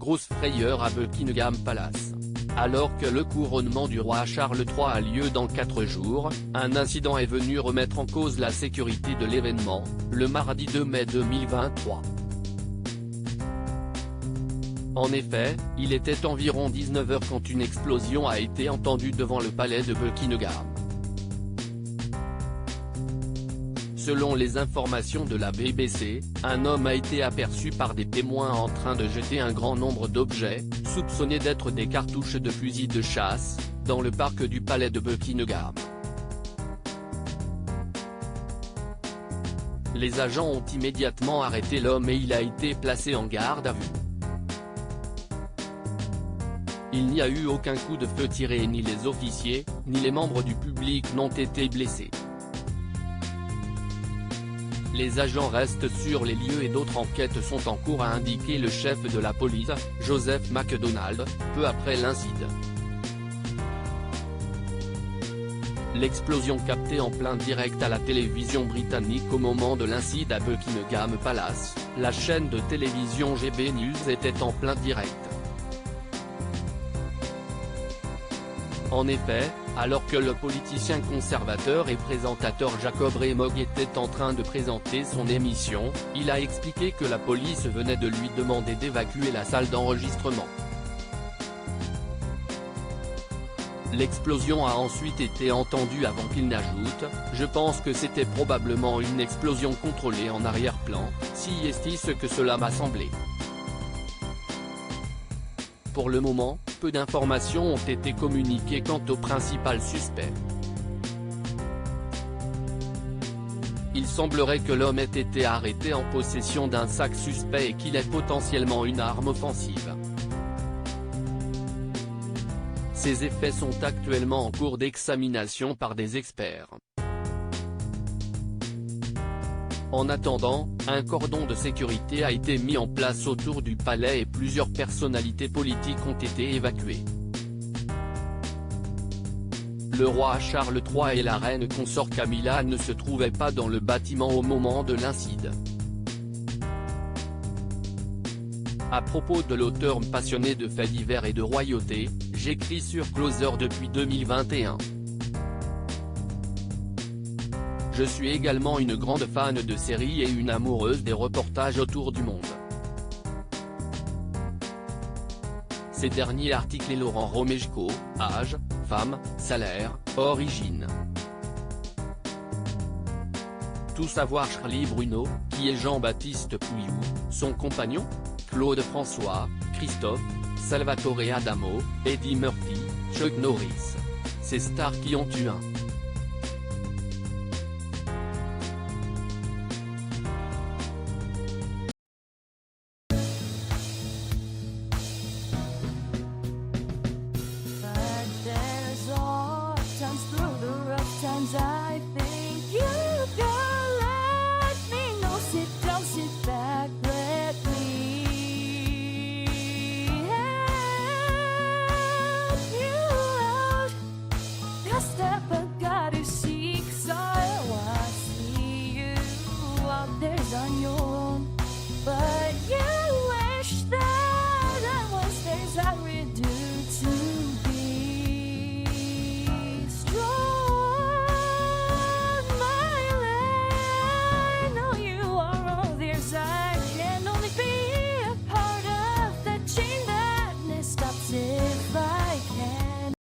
grosse frayeur à Buckingham Palace. Alors que le couronnement du roi Charles III a lieu dans 4 jours, un incident est venu remettre en cause la sécurité de l'événement, le mardi 2 mai 2023. En effet, il était environ 19 h quand une explosion a été entendue devant le palais de Buckingham. Selon les informations de la BBC, un homme a été aperçu par des témoins en train de jeter un grand nombre d'objets, soupçonnés d'être des cartouches de fusils de chasse, dans le parc du palais de Buckingham. Les agents ont immédiatement arrêté l'homme et il a été placé en garde à vue. Il n'y a eu aucun coup de feu tiré et ni les officiers, ni les membres du public n'ont été blessés. Les agents restent sur les lieux et d'autres enquêtes sont en cours, a indiqué le chef de la police, Joseph McDonald, peu après l'incident. L'explosion captée en plein direct à la télévision britannique au moment de l'incident à Buckingham Palace, la chaîne de télévision GB News était en plein direct. En effet, alors que le politicien conservateur et présentateur Jacob Rees-Mogg était en train de présenter son émission, il a expliqué que la police venait de lui demander d'évacuer la salle d'enregistrement. L'explosion a ensuite été entendue avant qu'il n'ajoute « Je pense que c'était probablement une explosion contrôlée en arrière-plan, si est ce que cela m'a semblé ». Pour le moment, peu d'informations ont été communiquées quant au principal suspect. Il semblerait que l'homme ait été arrêté en possession d'un sac suspect et qu'il ait potentiellement une arme offensive. Ces effets sont actuellement en cours d'examination par des experts. En attendant, un cordon de sécurité a été mis en place autour du palais et plusieurs personnalités politiques ont été évacuées. Le roi Charles III et la reine consort Camilla ne se trouvaient pas dans le bâtiment au moment de l'incident. À propos de l'auteur passionné de faits divers et de royauté, j'écris sur Closer depuis 2021. Je suis également une grande fan de séries et une amoureuse des reportages autour du monde. Ces derniers articles et Laurent Romejko, âge, femme, salaire, origine. Tout savoir Charlie Bruno, qui est Jean-Baptiste Pouillou, son compagnon, Claude François, Christophe, Salvatore Adamo, Eddie Murphy, Chuck Norris. Ces stars qui ont eu un Through the rough times